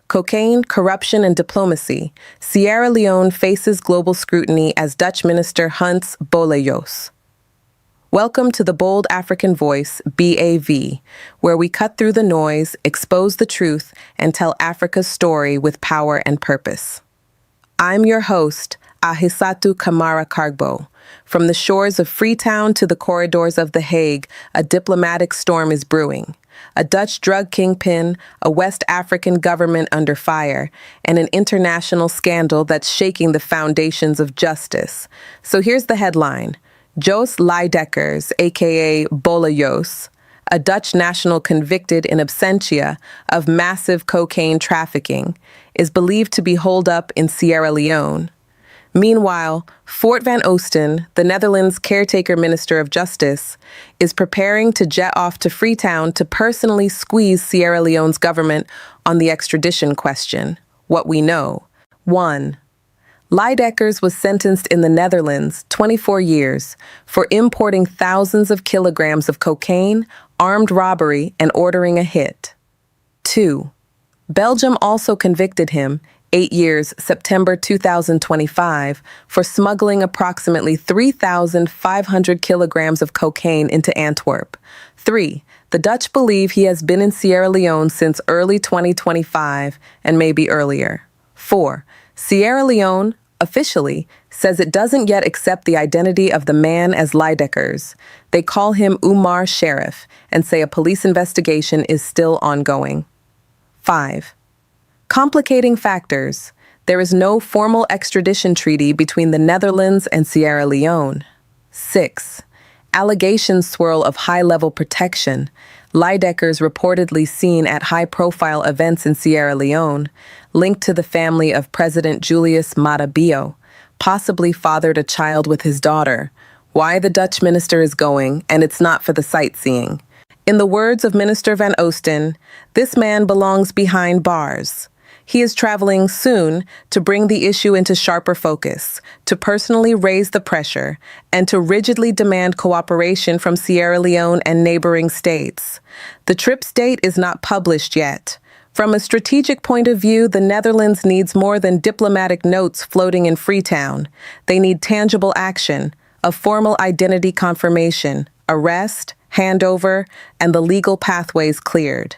Cocaine, Corruption and Diplomacy. Sierra Leone faces global scrutiny as Dutch minister hunts Bolle Jos. Welcome to the Bold African Voice, BAV, where we cut through the noise, expose the truth, and tell Africa's story with power and purpose. I'm your host, Ahisatu Kamara Kargbo. From the shores of Freetown to the corridors of The Hague, a diplomatic storm is brewing. A Dutch drug kingpin, a West African government under fire, and an international scandal that's shaking the foundations of justice. So here's the headline. Jos Leijdekkers, aka Bolle Jos, a Dutch national convicted in absentia of massive cocaine trafficking, is believed to be holed up in Sierra Leone. Meanwhile, Foort van Oosten, the Netherlands caretaker minister of justice, is preparing to jet off to Freetown to personally squeeze Sierra Leone's government on the extradition question. What we know. 1. Leijdekkers was sentenced in the Netherlands 24 years for importing thousands of kilograms of cocaine, armed robbery, and ordering a hit. 2. Belgium also convicted him 8 years, September 2025, for smuggling approximately 3,500 kilograms of cocaine into Antwerp. 3. The Dutch believe he has been in Sierra Leone since early 2025 and maybe earlier. 4. Sierra Leone, officially, says it doesn't yet accept the identity of the man as Leijdekkers. They call him Umarr Sheriff and say a police investigation is still ongoing. 5. Complicating factors. There is no formal extradition treaty between the Netherlands and Sierra Leone. 6. Allegations swirl of high-level protection. Leijdekkers reportedly seen at high-profile events in Sierra Leone, linked to the family of President Julius Maada Bio, possibly fathered a child with his daughter. Why the Dutch minister is going, and it's not for the sightseeing. In the words of Minister van Oosten, this man belongs behind bars. He is traveling soon to bring the issue into sharper focus, to personally raise the pressure, and to rigidly demand cooperation from Sierra Leone and neighboring states. The trip's date is not published yet. From a strategic point of view, the Netherlands needs more than diplomatic notes floating in Freetown. They need tangible action, a formal identity confirmation, arrest, handover, and the legal pathways cleared.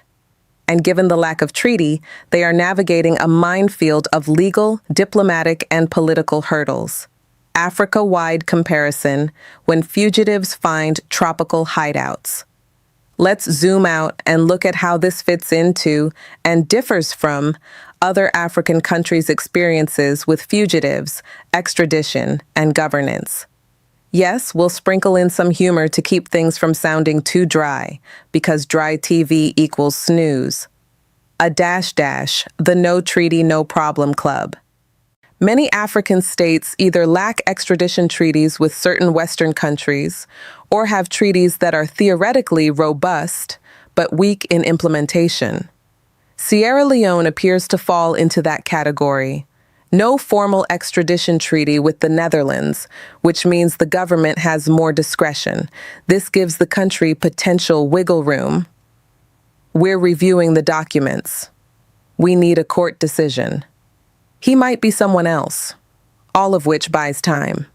And given the lack of treaty, they are navigating a minefield of legal, diplomatic, and political hurdles. Africa-wide comparison when fugitives find tropical hideouts. Let's zoom out and look at how this fits into and differs from other African countries' experiences with fugitives, extradition, and governance. Yes, we'll sprinkle in some humor to keep things from sounding too dry, because dry TV equals snooze. A dash, the No Treaty, No Problem Club. Many African states either lack extradition treaties with certain Western countries or have treaties that are theoretically robust but weak in implementation. Sierra Leone appears to fall into that category. No formal extradition treaty with the Netherlands, which means the government has more discretion. This gives the country potential wiggle room. We're reviewing the documents. We need a court decision. He might be someone else, all of which buys time.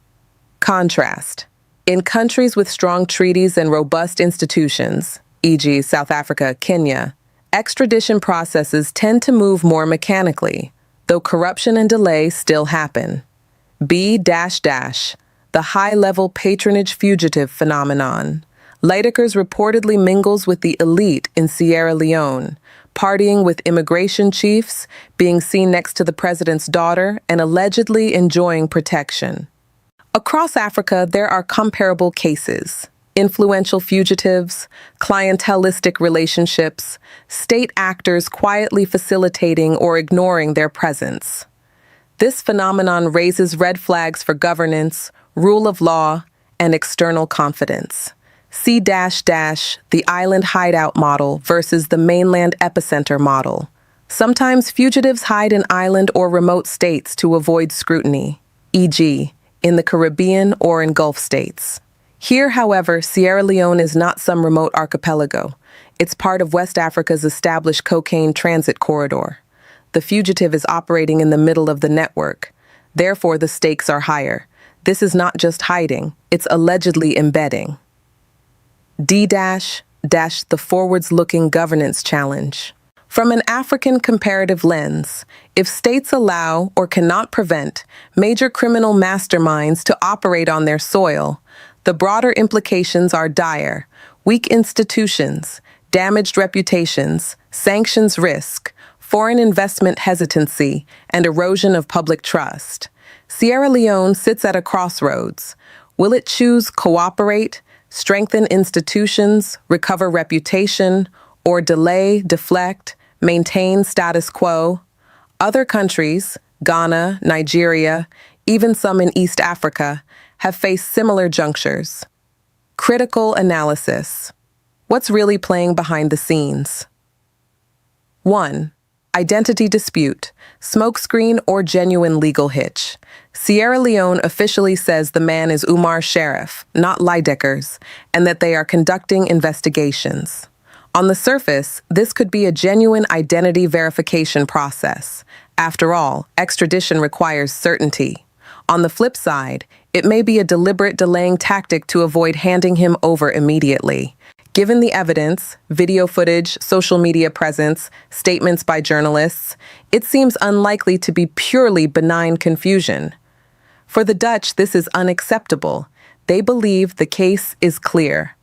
Contrast. In countries with strong treaties and robust institutions, e.g. South Africa, Kenya, extradition processes tend to move more mechanically, though corruption and delay still happen. B-, the high-level patronage fugitive phenomenon. Leijdekkers reportedly mingles with the elite in Sierra Leone, partying with immigration chiefs, being seen next to the president's daughter, and allegedly enjoying protection. Across Africa, there are comparable cases. Influential fugitives, clientelistic relationships, state actors quietly facilitating or ignoring their presence. This phenomenon raises red flags for governance, rule of law, and external confidence. C-, the island hideout model versus the mainland epicenter model. Sometimes fugitives hide in island or remote states to avoid scrutiny, e.g., in the Caribbean or in Gulf states. Here, however, Sierra Leone is not some remote archipelago. It's part of West Africa's established cocaine transit corridor. the fugitive is operating in the middle of the network. Therefore, the stakes are higher. This is not just hiding, it's allegedly embedding. The forwards-looking governance challenge. From an African comparative lens, if states allow or cannot prevent major criminal masterminds to operate on their soil, the broader implications are dire. Weak institutions, damaged reputations, sanctions risk, foreign investment hesitancy, and erosion of public trust. Sierra Leone sits at a crossroads. Will it choose cooperate, strengthen institutions, recover reputation, or delay, deflect, maintain status quo? Other countries, Ghana, Nigeria, even some in East Africa, have faced similar junctures. Critical analysis. What's really playing behind the scenes? 1. Identity dispute, smokescreen or genuine legal hitch. Sierra Leone officially says the man is Umarr Sheriff, not Leijdekkers, and that they are conducting investigations. On the surface, this could be a genuine identity verification process. After all, extradition requires certainty. On the flip side, it may be a deliberate delaying tactic to avoid handing him over immediately. Given the evidence, video footage, social media presence, statements by journalists, it seems unlikely to be purely benign confusion. For the Dutch, this is unacceptable. They believe the case is clear.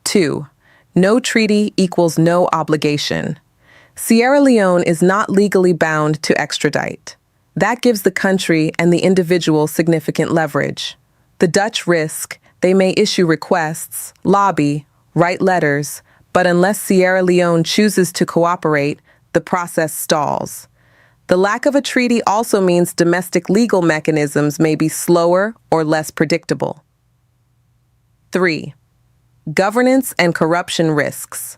2. No treaty equals no obligation. Sierra Leone is not legally bound to extradite. That gives the country and the individual significant leverage. The Dutch risk they may issue requests, lobby, write letters, but unless Sierra Leone chooses to cooperate, the process stalls. The lack of a treaty also means domestic legal mechanisms may be slower or less predictable. 3. Governance and corruption risks.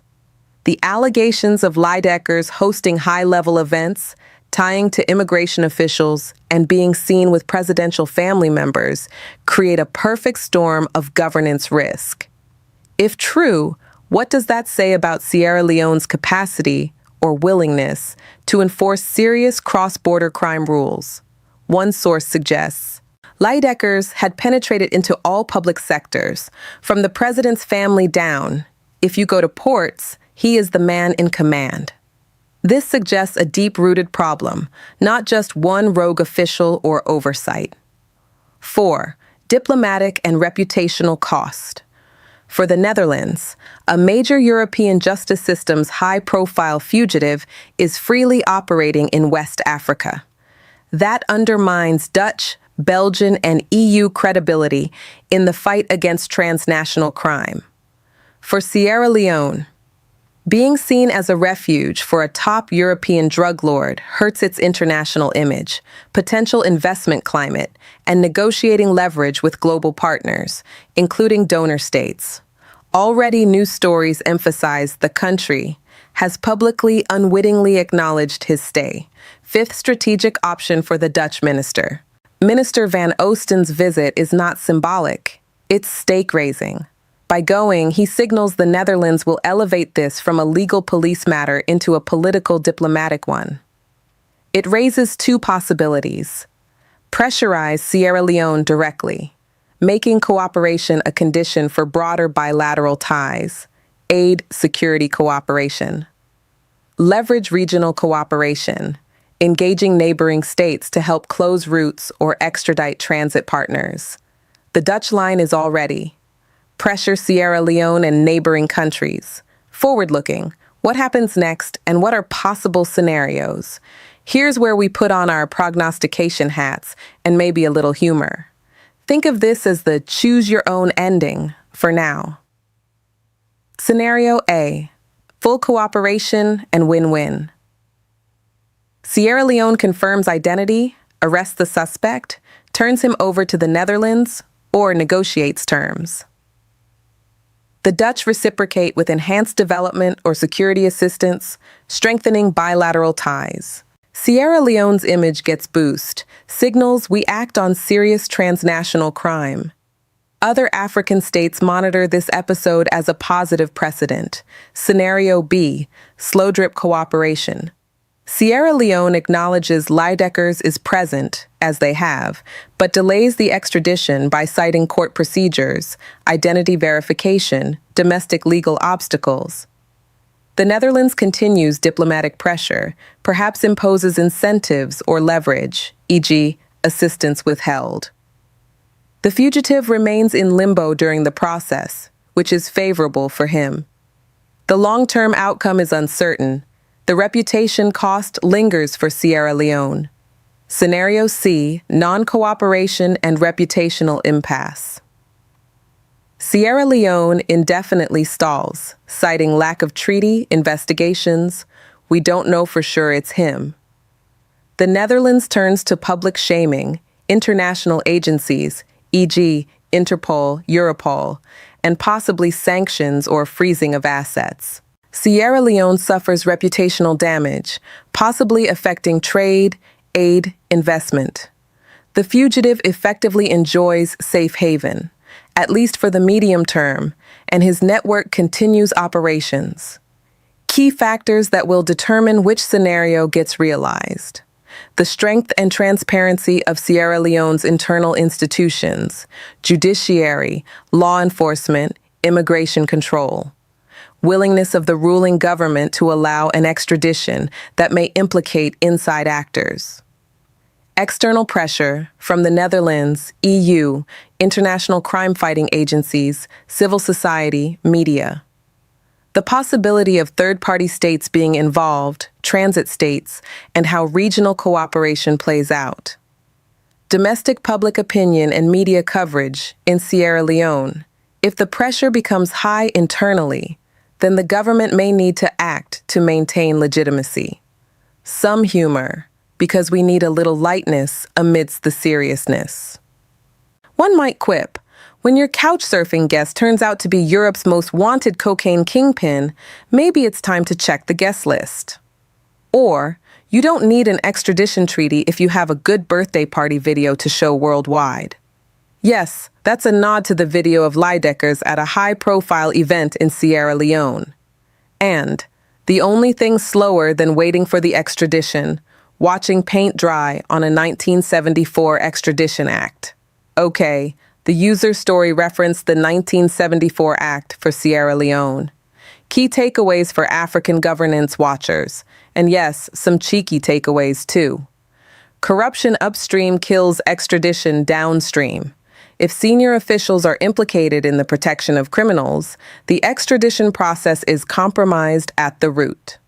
The allegations of Leijdekkers hosting high-level events, tying to immigration officials, and being seen with presidential family members create a perfect storm of governance risk. If true, what does that say about Sierra Leone's capacity or willingness to enforce serious cross-border crime rules? One source suggests Leijdekkers had penetrated into all public sectors, from the president's family down. If you go to ports, he is the man in command. This suggests a deep-rooted problem, not just one rogue official or oversight. 4. Diplomatic and reputational cost. For the Netherlands, a major European justice system's high-profile fugitive is freely operating in West Africa. That undermines Dutch, Belgian, and EU credibility in the fight against transnational crime. For Sierra Leone, being seen as a refuge for a top European drug lord hurts its international image, potential investment climate, and negotiating leverage with global partners, including donor states. Already, news stories emphasize the country has publicly unwittingly acknowledged his stay. 5th strategic option for the Dutch minister. Minister Van Oosten's visit is not symbolic, it's stake-raising. By going, he signals the Netherlands will elevate this from a legal police matter into a political diplomatic one. It raises two possibilities. Pressurize Sierra Leone directly, making cooperation a condition for broader bilateral ties, aid security cooperation. Leverage regional cooperation, engaging neighboring states to help close routes or extradite transit partners. The Dutch line is all ready. Pressure Sierra Leone and neighboring countries. Forward-looking, what happens next and what are possible scenarios? Here's where we put on our prognostication hats and maybe a little humor. Think of this as the choose-your-own ending for now. Scenario A, full cooperation and win-win. Sierra Leone confirms identity, arrests the suspect, turns him over to the Netherlands, or negotiates terms. The Dutch reciprocate with enhanced development or security assistance, strengthening bilateral ties. Sierra Leone's image gets boost, signals we act on serious transnational crime. Other African states monitor this episode as a positive precedent. Scenario B, slow drip cooperation. Sierra Leone acknowledges Leijdekkers is present, as they have, but delays the extradition by citing court procedures, identity verification, domestic legal obstacles. The Netherlands continues diplomatic pressure, perhaps imposes incentives or leverage, e.g., assistance withheld. The fugitive remains in limbo during the process, which is favorable for him. The long-term outcome is uncertain. The reputation cost lingers for Sierra Leone. Scenario C, non-cooperation and reputational impasse. Sierra Leone indefinitely stalls, citing lack of treaty investigations. We don't know for sure it's him. The Netherlands turns to public shaming, international agencies, e.g., Interpol, Europol, and possibly sanctions or freezing of assets. Sierra Leone suffers reputational damage, possibly affecting trade, aid, investment. The fugitive effectively enjoys safe haven, at least for the medium term, and his network continues operations. Key factors that will determine which scenario gets realized: the strength and transparency of Sierra Leone's internal institutions, judiciary, law enforcement, immigration control. Willingness of the ruling government to allow an extradition that may implicate inside actors. External pressure from the Netherlands, EU, international crime-fighting agencies, civil society, media. The possibility of third-party states being involved, transit states, and how regional cooperation plays out. Domestic public opinion and media coverage in Sierra Leone. If the pressure becomes high internally, then the government may need to act to maintain legitimacy. Some humor, because we need a little lightness amidst the seriousness. One might quip, when your couch-surfing guest turns out to be Europe's most wanted cocaine kingpin, maybe it's time to check the guest list. Or, you don't need an extradition treaty if you have a good birthday party video to show worldwide. Yes, that's a nod to the video of Leijdekkers at a high-profile event in Sierra Leone. And, the only thing slower than waiting for the extradition, watching paint dry on a 1974 Extradition Act. Okay, the user story referenced the 1974 Act for Sierra Leone. Key takeaways for African governance watchers, and yes, some cheeky takeaways too. Corruption upstream kills extradition downstream. If senior officials are implicated in the protection of criminals, the extradition process is compromised at the root.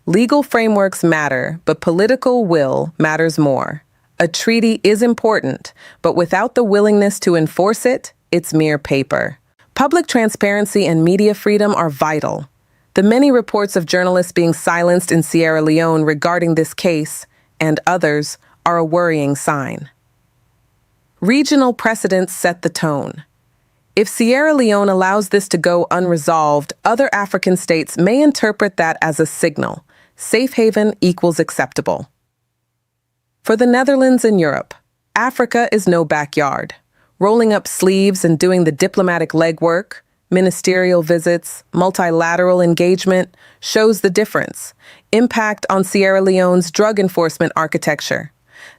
Legal frameworks matter, but political will matters more. A treaty is important, but without the willingness to enforce it, it's mere paper. Public transparency and media freedom are vital. The many reports of journalists being silenced in Sierra Leone regarding this case, and others, are a worrying sign. Regional precedents set the tone. If Sierra Leone allows this to go unresolved, other African states may interpret that as a signal. Safe haven equals acceptable. For the Netherlands and Europe, Africa is no backyard. Rolling up sleeves and doing the diplomatic legwork, ministerial visits, multilateral engagement shows the difference. Impact on Sierra Leone's drug enforcement architecture.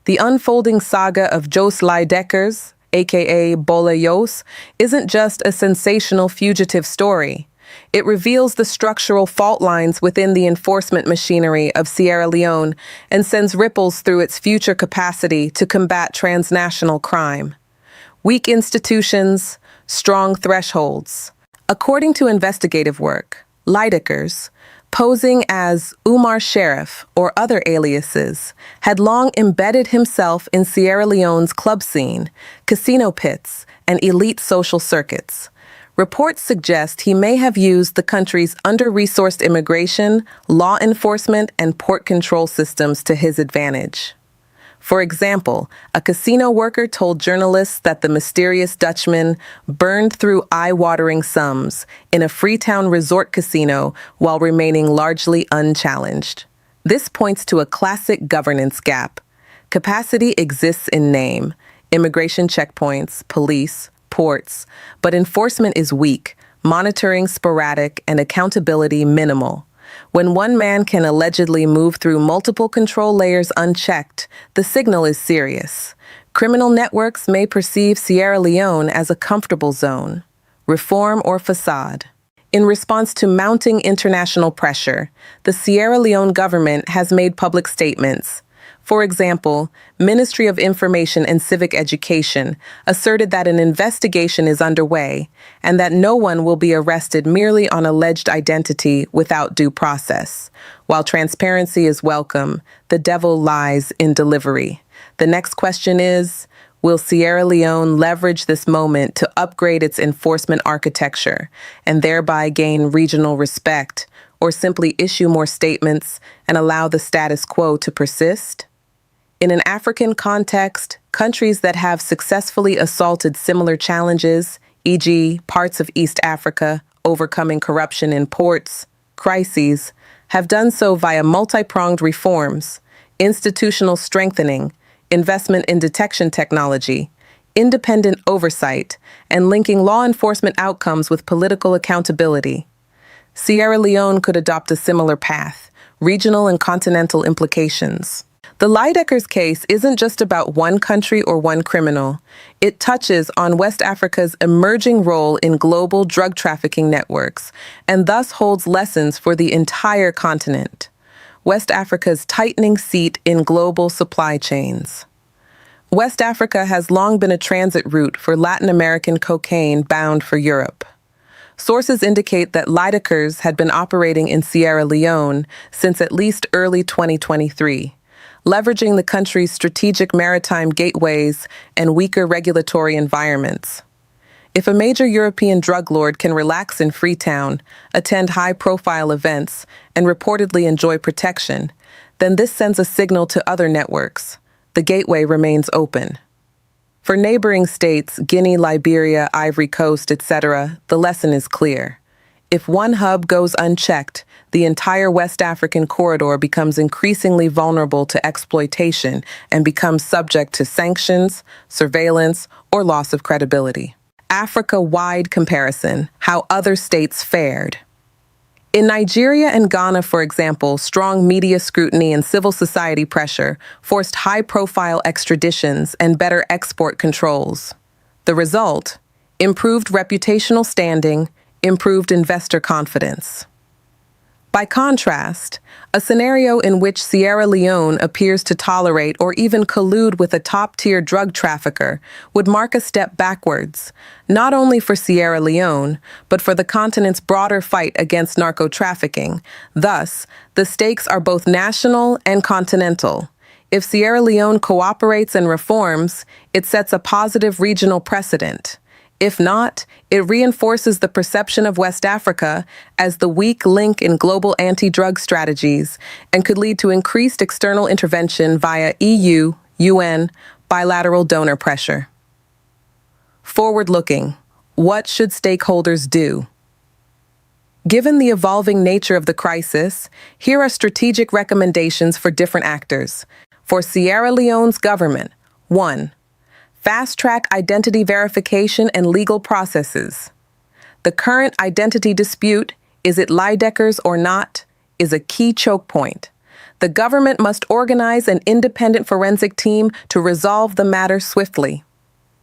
The unfolding saga of Jos Leijdekkers, aka Bolle Jos, isn't just a sensational fugitive story. It reveals the structural fault lines within the enforcement machinery of Sierra Leone and sends ripples through its future capacity to combat transnational crime. Weak institutions, strong thresholds. According to investigative work, Leijdekkers, posing as Umarr Sheriff or other aliases, had long embedded himself in Sierra Leone's club scene, casino pits, and elite social circuits. Reports suggest he may have used the country's under-resourced immigration, law enforcement, and port control systems to his advantage. For example, a casino worker told journalists that the mysterious Dutchman burned through eye-watering sums in a Freetown resort casino while remaining largely unchallenged. This points to a classic governance gap. Capacity exists in name, immigration checkpoints, police, ports, but enforcement is weak, monitoring sporadic, and accountability minimal. When one man can allegedly move through multiple control layers unchecked, the signal is serious. Criminal networks may perceive Sierra Leone as a comfortable zone, reform or facade. In response to mounting international pressure, the Sierra Leone government has made public statements. For example, Ministry of Information and Civic Education asserted that an investigation is underway and that no one will be arrested merely on alleged identity without due process. While transparency is welcome, the devil lies in delivery. The next question is, will Sierra Leone leverage this moment to upgrade its enforcement architecture and thereby gain regional respect, or simply issue more statements and allow the status quo to persist? In an African context, countries that have successfully assaulted similar challenges, e.g., parts of East Africa, overcoming corruption in ports, crises, have done so via multi-pronged reforms, institutional strengthening, investment in detection technology, independent oversight, and linking law enforcement outcomes with political accountability. Sierra Leone could adopt a similar path, regional and continental implications. The Leijdekkers case isn't just about one country or one criminal. It touches on West Africa's emerging role in global drug trafficking networks, and thus holds lessons for the entire continent. West Africa's tightening seat in global supply chains. West Africa has long been a transit route for Latin American cocaine bound for Europe. Sources indicate that Leijdekkers had been operating in Sierra Leone since at least early 2023. Leveraging the country's strategic maritime gateways and weaker regulatory environments. If a major European drug lord can relax in Freetown, attend high-profile events, and reportedly enjoy protection, then this sends a signal to other networks. The gateway remains open. For neighboring states, Guinea, Liberia, Ivory Coast, etc., the lesson is clear. If one hub goes unchecked, the entire West African corridor becomes increasingly vulnerable to exploitation and becomes subject to sanctions, surveillance, or loss of credibility. Africa-wide comparison, how other states fared. In Nigeria and Ghana, for example, strong media scrutiny and civil society pressure forced high-profile extraditions and better export controls. The result? Improved reputational standing, improved investor confidence. By contrast, a scenario in which Sierra Leone appears to tolerate or even collude with a top-tier drug trafficker would mark a step backwards, not only for Sierra Leone, but for the continent's broader fight against narco-trafficking. Thus, the stakes are both national and continental. If Sierra Leone cooperates and reforms, it sets a positive regional precedent. If not, it reinforces the perception of West Africa as the weak link in global anti-drug strategies and could lead to increased external intervention via EU, UN, bilateral donor pressure. Forward-looking, what should stakeholders do? Given the evolving nature of the crisis, here are strategic recommendations for different actors. For Sierra Leone's government, 1. Fast-track identity verification and legal processes. The current identity dispute, is it Leijdekkers or not, is a key choke point. The government must organize an independent forensic team to resolve the matter swiftly.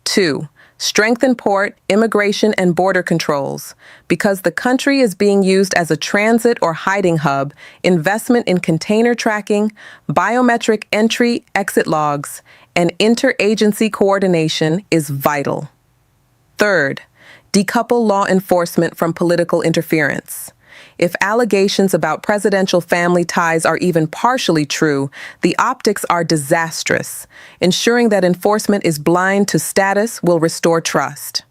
2. Strengthen port, immigration, and border controls. Because the country is being used as a transit or hiding hub, investment in container tracking, biometric entry-exit logs, and interagency coordination is vital. 3rd, decouple law enforcement from political interference. If allegations about presidential family ties are even partially true, the optics are disastrous. Ensuring that enforcement is blind to status will restore trust.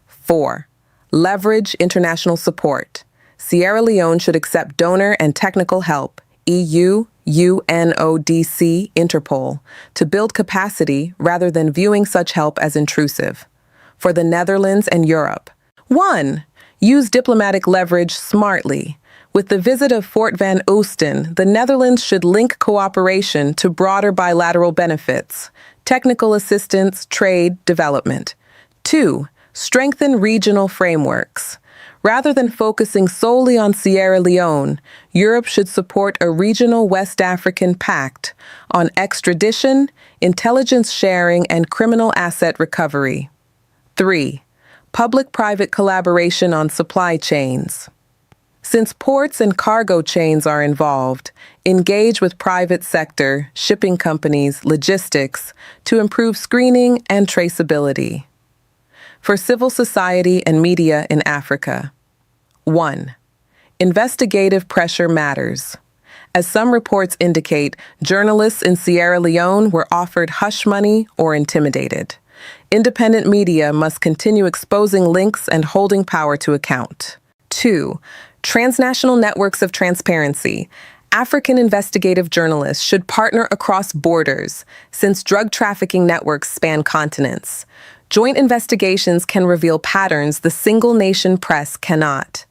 4. Leverage international support. Sierra Leone should accept donor and technical help, EU, UNODC, Interpol, to build capacity rather than viewing such help as intrusive. For the Netherlands and Europe. 1. Use diplomatic leverage smartly. With the visit of Foort van Oosten, the Netherlands should link cooperation to broader bilateral benefits, technical assistance, trade, development. 2. Strengthen regional frameworks. Rather than focusing solely on Sierra Leone, Europe should support a regional West African pact on extradition, intelligence sharing, and criminal asset recovery. 3. Public-private collaboration on supply chains. Since ports and cargo chains are involved, engage with private sector, shipping companies, logistics to improve screening and traceability. For civil society and media in Africa. 1. Investigative pressure matters. As some reports indicate, journalists in Sierra Leone were offered hush money or intimidated. Independent media must continue exposing links and holding power to account. 2. Transnational networks of transparency. African investigative journalists should partner across borders, since drug trafficking networks span continents. Joint investigations can reveal patterns the single-nation press cannot.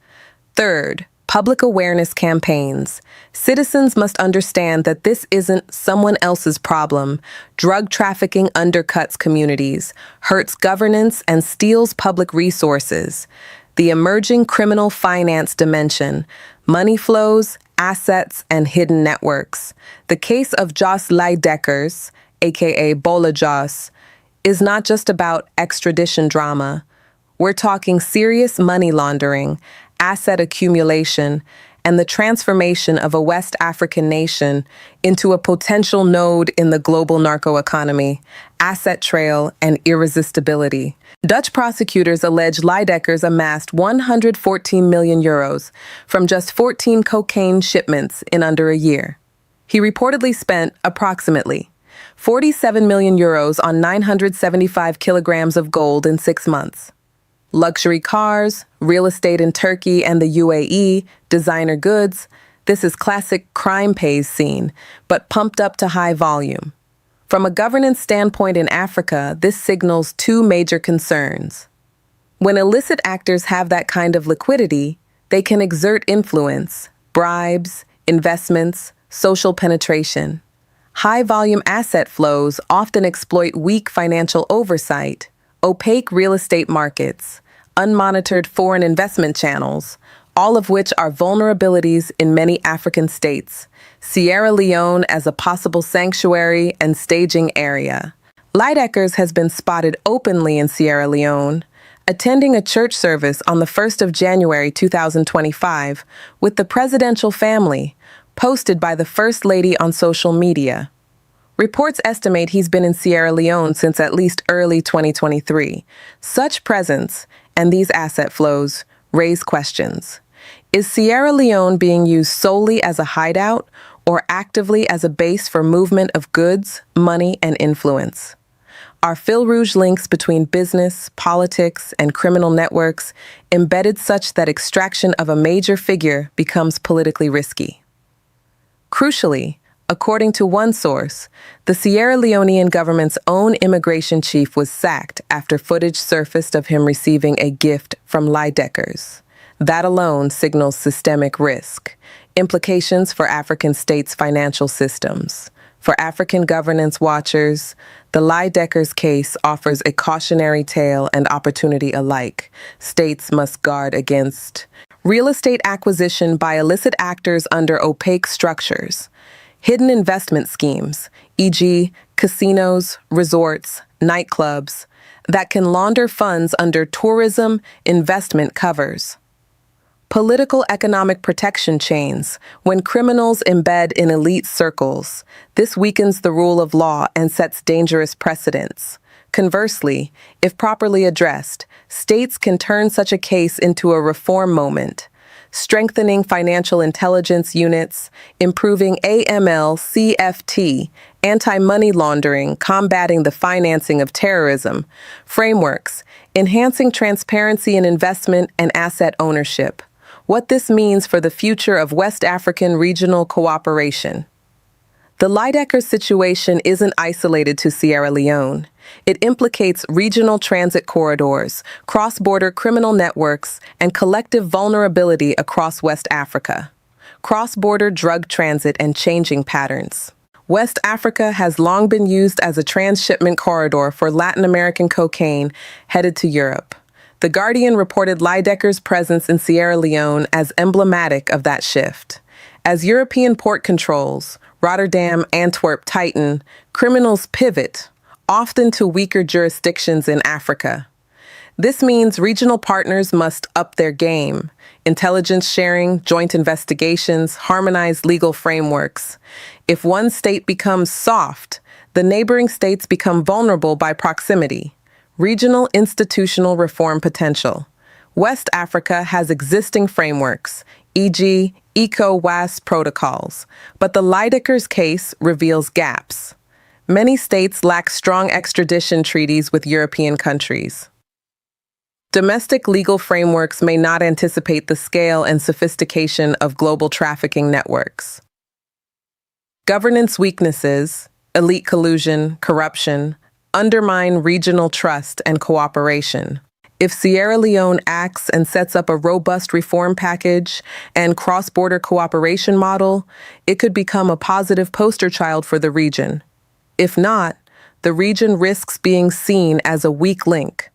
3. Public awareness campaigns. Citizens must understand that this isn't someone else's problem. Drug trafficking undercuts communities, hurts governance, and steals public resources. The emerging criminal finance dimension, money flows, assets, and hidden networks. The case of Jos Leijdekkers, aka Bolle Jos, is not just about extradition drama. We're talking serious money laundering, asset accumulation, and the transformation of a West African nation into a potential node in the global narco-economy, asset trail, and irresistibility. Dutch prosecutors allege Leijdekkers amassed €114 million from just 14 cocaine shipments in under a year. He reportedly spent approximately €47 million on 975 kilograms of gold in 6 months. Luxury cars, real estate in Turkey and the UAE, designer goods. This is classic crime pays scene, but pumped up to high volume. From a governance standpoint in Africa, this signals 2 major concerns. When illicit actors have that kind of liquidity, they can exert influence, bribes, investments, social penetration. High-volume asset flows often exploit weak financial oversight, opaque real estate markets, unmonitored foreign investment channels, all of which are vulnerabilities in many African states. Sierra Leone as a possible sanctuary and staging area. Leijdekkers has been spotted openly in Sierra Leone, attending a church service on the 1st of January 2025 with the presidential family, posted by the First Lady on social media. Reports estimate he's been in Sierra Leone since at least early 2023. Such presence and these asset flows raise questions. Is Sierra Leone being used solely as a hideout or actively as a base for movement of goods, money, and influence? Are fil rouge links between business, politics, and criminal networks embedded such that extraction of a major figure becomes politically risky? Crucially, according to one source, the Sierra Leonean government's own immigration chief was sacked after footage surfaced of him receiving a gift from Leijdekkers. That alone signals systemic risk, implications for African states' financial systems. For African governance watchers, the Leijdekkers case offers a cautionary tale and opportunity alike. States must guard against real estate acquisition by illicit actors under opaque structures, hidden investment schemes, e.g., casinos, resorts, nightclubs, that can launder funds under tourism investment covers. Political economic protection chains. When criminals embed in elite circles, this weakens the rule of law and sets dangerous precedents. Conversely, if properly addressed, states can turn such a case into a reform moment, strengthening financial intelligence units, improving AML, CFT, anti-money laundering, combating the financing of terrorism, frameworks, enhancing transparency in investment and asset ownership. What this means for the future of West African regional cooperation. The Leijdekkers situation isn't isolated to Sierra Leone. It implicates regional transit corridors, cross-border criminal networks, and collective vulnerability across West Africa. Cross-border drug transit and changing patterns. West Africa has long been used as a transshipment corridor for Latin American cocaine headed to Europe. The Guardian reported Leijdekkers' presence in Sierra Leone as emblematic of that shift. As European port controls, Rotterdam, Antwerp tighten, criminals pivot, often to weaker jurisdictions in Africa. This means regional partners must up their game. Intelligence sharing, joint investigations, harmonized legal frameworks. If one state becomes soft, the neighboring states become vulnerable by proximity. Regional institutional reform potential. West Africa has existing frameworks, e.g., ECOWAS protocols, but the Leijdekkers case reveals gaps. Many states lack strong extradition treaties with European countries. Domestic legal frameworks may not anticipate the scale and sophistication of global trafficking networks. Governance weaknesses, elite collusion, corruption, undermine regional trust and cooperation. If Sierra Leone acts and sets up a robust reform package and cross-border cooperation model, it could become a positive poster child for the region. If not, the region risks being seen as a weak link,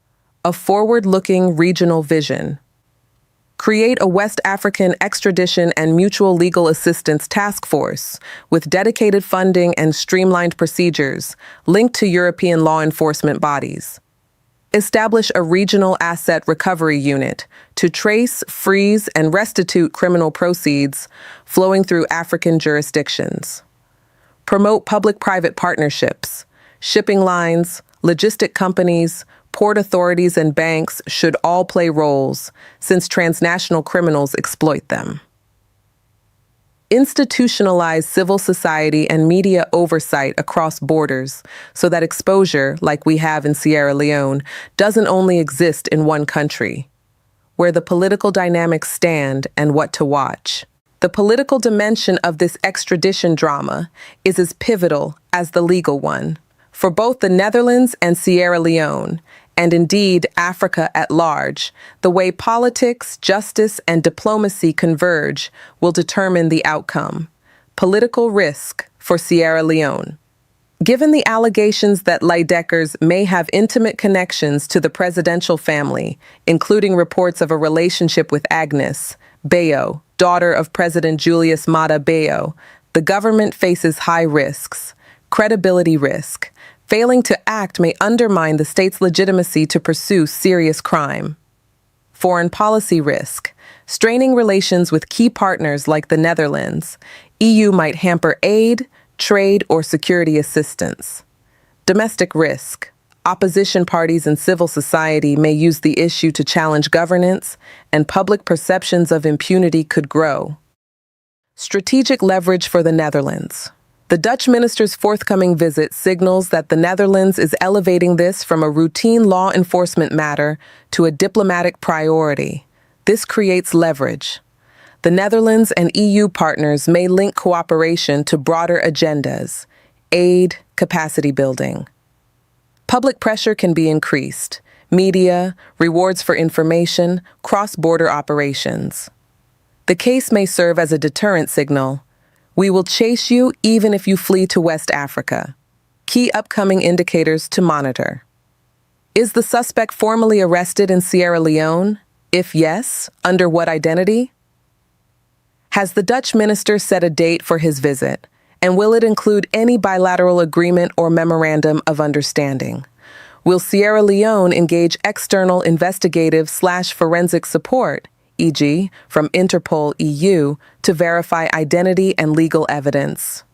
a forward-looking regional vision. Create a West African extradition and mutual legal assistance task force with dedicated funding and streamlined procedures linked to European law enforcement bodies. Establish a regional asset recovery unit to trace, freeze, and restitute criminal proceeds flowing through African jurisdictions. Promote public-private partnerships. Shipping lines, logistic companies, port authorities, and banks should all play roles, since transnational criminals exploit them. Institutionalize civil society and media oversight across borders so that exposure, like we have in Sierra Leone, doesn't only exist in one country. Where the political dynamics stand and what to watch. The political dimension of this extradition drama is as pivotal as the legal one. For both the Netherlands and Sierra Leone, and indeed Africa at large, the way politics, justice, and diplomacy converge will determine the outcome. Political risk for Sierra Leone. Given the allegations that Leijdekkers may have intimate connections to the presidential family, including reports of a relationship with Agnes Bayo, daughter of President Julius Maada Bayo, the government faces high risks. Credibility risk. Failing to act may undermine the state's legitimacy to pursue serious crime. Foreign policy risk. Straining relations with key partners like the Netherlands, EU might hamper aid, trade, or security assistance. Domestic risk. Opposition parties and civil society may use the issue to challenge governance, and public perceptions of impunity could grow. Strategic leverage for the Netherlands. The Dutch minister's forthcoming visit signals that the Netherlands is elevating this from a routine law enforcement matter to a diplomatic priority. This creates leverage. The Netherlands and EU partners may link cooperation to broader agendas, aid, capacity building. Public pressure can be increased. Media, rewards for information, cross-border operations. The case may serve as a deterrent signal. We will chase you even if you flee to West Africa. Key upcoming indicators to monitor. Is the suspect formally arrested in Sierra Leone? If yes, under what identity? Has the Dutch minister set a date for his visit? And will it include any bilateral agreement or memorandum of understanding? Will Sierra Leone engage external investigative/forensic support, e.g., from Interpol EU, to verify identity and legal evidence?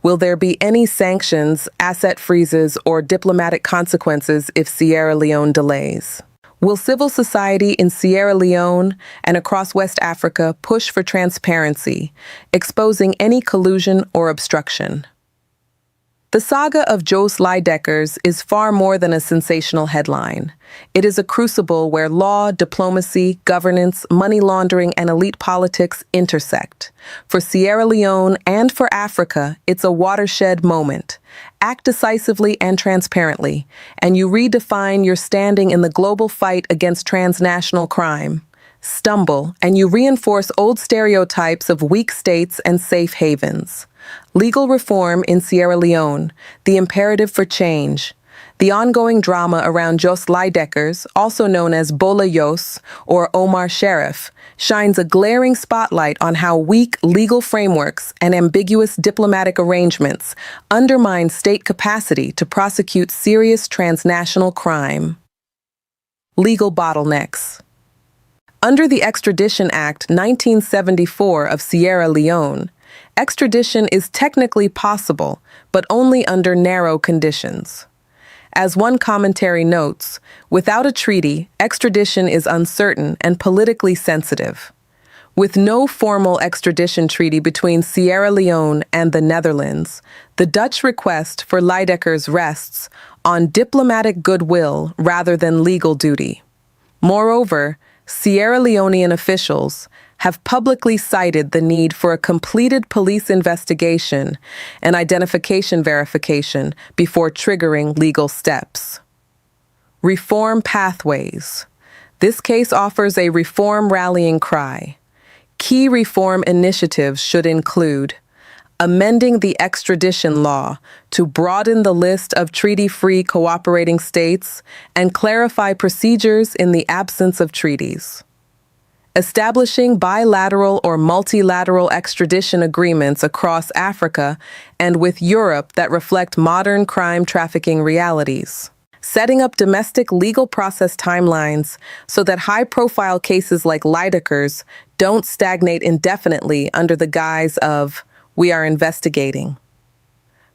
Will there be any sanctions, asset freezes, or diplomatic consequences if Sierra Leone delays? Will civil society in Sierra Leone and across West Africa push for transparency, exposing any collusion or obstruction? The saga of Jos Leijdekkers is far more than a sensational headline. It is a crucible where law, diplomacy, governance, money laundering, and elite politics intersect. For Sierra Leone and for Africa, it's a watershed moment. Act decisively and transparently, and you redefine your standing in the global fight against transnational crime. Stumble, and you reinforce old stereotypes of weak states and safe havens. Legal reform in Sierra Leone, the imperative for change. The ongoing drama around Jos Leijdekkers, also known as Bolle Jos or Umarr Sheriff, shines a glaring spotlight on how weak legal frameworks and ambiguous diplomatic arrangements undermine state capacity to prosecute serious transnational crime. Legal bottlenecks. Under the Extradition Act 1974 of Sierra Leone, extradition is technically possible, but only under narrow conditions. As one commentary notes, without a treaty, extradition is uncertain and politically sensitive. With no formal extradition treaty between Sierra Leone and the Netherlands, the Dutch request for Leijdekkers rests on diplomatic goodwill rather than legal duty. Moreover, Sierra Leonean officials have publicly cited the need for a completed police investigation and identification verification before triggering legal steps. Reform pathways. This case offers a reform rallying cry. Key reform initiatives should include amending the extradition law to broaden the list of treaty-free cooperating states and clarify procedures in the absence of treaties. Establishing bilateral or multilateral extradition agreements across Africa and with Europe that reflect modern crime trafficking realities. Setting up domestic legal process timelines so that high-profile cases like Leijdekkers don't stagnate indefinitely under the guise of "we are investigating."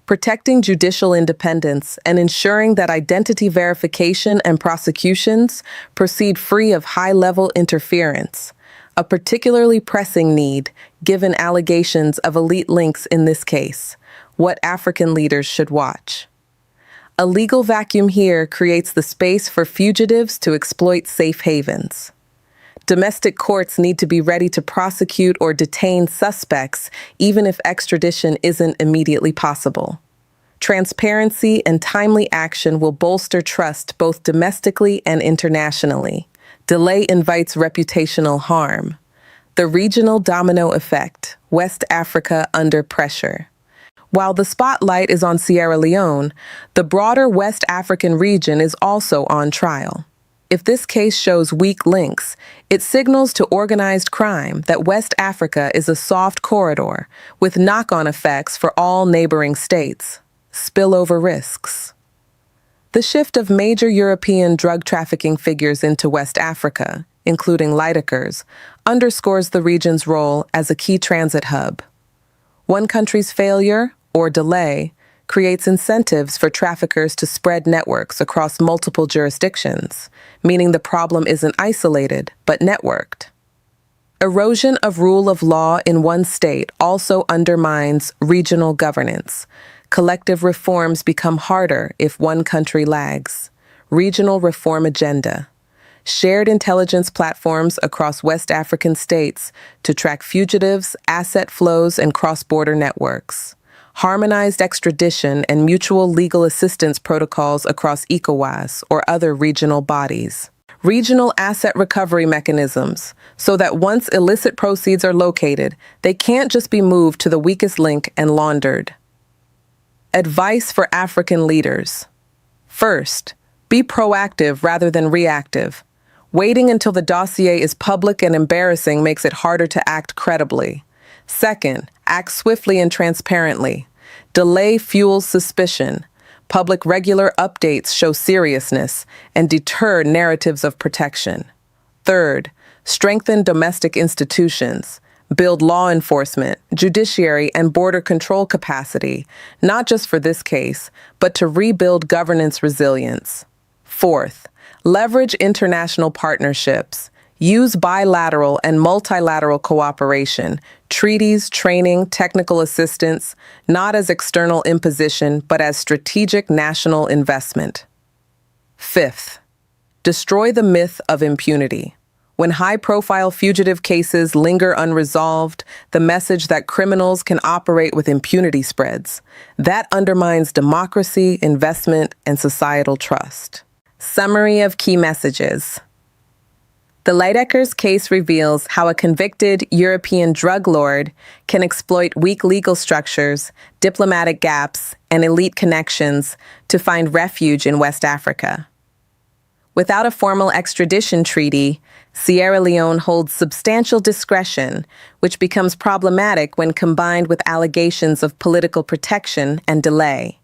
Protecting judicial independence and ensuring that identity verification and prosecutions proceed free of high-level interference, a particularly pressing need given allegations of elite links in this case, what African leaders should watch. A legal vacuum here creates the space for fugitives to exploit safe havens. Domestic courts need to be ready to prosecute or detain suspects even if extradition isn't immediately possible. Transparency and timely action will bolster trust both domestically and internationally. Delay invites reputational harm. The regional domino effect, West Africa under pressure. While the spotlight is on Sierra Leone, the broader West African region is also on trial. If this case shows weak links, it signals to organized crime that West Africa is a soft corridor with knock-on effects for all neighboring states. Spillover risks. The shift of major European drug trafficking figures into West Africa, including Leijdekkers, underscores the region's role as a key transit hub. One country's failure or delay creates incentives for traffickers to spread networks across multiple jurisdictions, meaning the problem isn't isolated, but networked. Erosion of rule of law in one state also undermines regional governance. Collective reforms become harder if one country lags. Regional reform agenda. Shared intelligence platforms across West African states to track fugitives, asset flows, and cross-border networks. Harmonized extradition and mutual legal assistance protocols across ECOWAS or other regional bodies. Regional asset recovery mechanisms, so that once illicit proceeds are located, they can't just be moved to the weakest link and laundered. Advice for African leaders. First, be proactive rather than reactive. Waiting until the dossier is public and embarrassing makes it harder to act credibly. Second, act swiftly and transparently. Delay fuels suspicion. Public regular updates show seriousness and deter narratives of protection. Third, strengthen domestic institutions. Build law enforcement, judiciary, and border control capacity, not just for this case, but to rebuild governance resilience. Fourth, leverage international partnerships. Use bilateral and multilateral cooperation, treaties, training, technical assistance, not as external imposition, but as strategic national investment. Fifth, destroy the myth of impunity. When high-profile fugitive cases linger unresolved, the message that criminals can operate with impunity spreads. That undermines democracy, investment, and societal trust. Summary of key messages. The Leijdekkers case reveals how a convicted European drug lord can exploit weak legal structures, diplomatic gaps, and elite connections to find refuge in West Africa. Without a formal extradition treaty, Sierra Leone holds substantial discretion, which becomes problematic when combined with allegations of political protection and delay.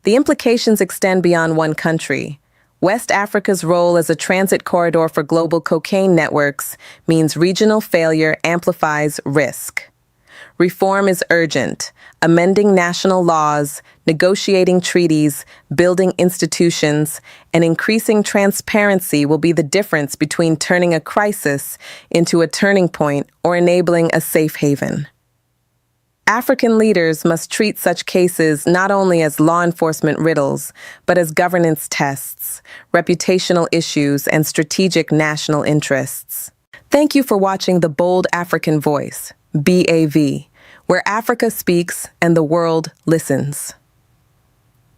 The implications extend beyond one country. West Africa's role as a transit corridor for global cocaine networks means regional failure amplifies risk. Reform is urgent. Amending national laws, negotiating treaties, building institutions, and increasing transparency will be the difference between turning a crisis into a turning point or enabling a safe haven. African leaders must treat such cases not only as law enforcement riddles, but as governance tests, reputational issues, and strategic national interests. Thank you for watching The Bold African Voice, BAV, where Africa speaks and the world listens.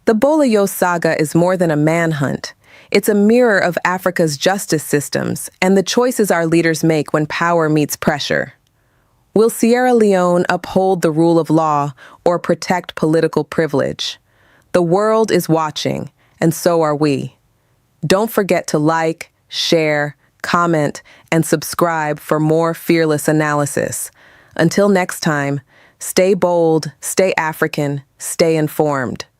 The Bolle Jos saga is more than a manhunt. It's a mirror of Africa's justice systems and the choices our leaders make when power meets pressure. Will Sierra Leone uphold the rule of law or protect political privilege? The world is watching, and so are we. Don't forget to like, share, comment, and subscribe for more fearless analysis. Until next time, stay bold, stay African, stay informed.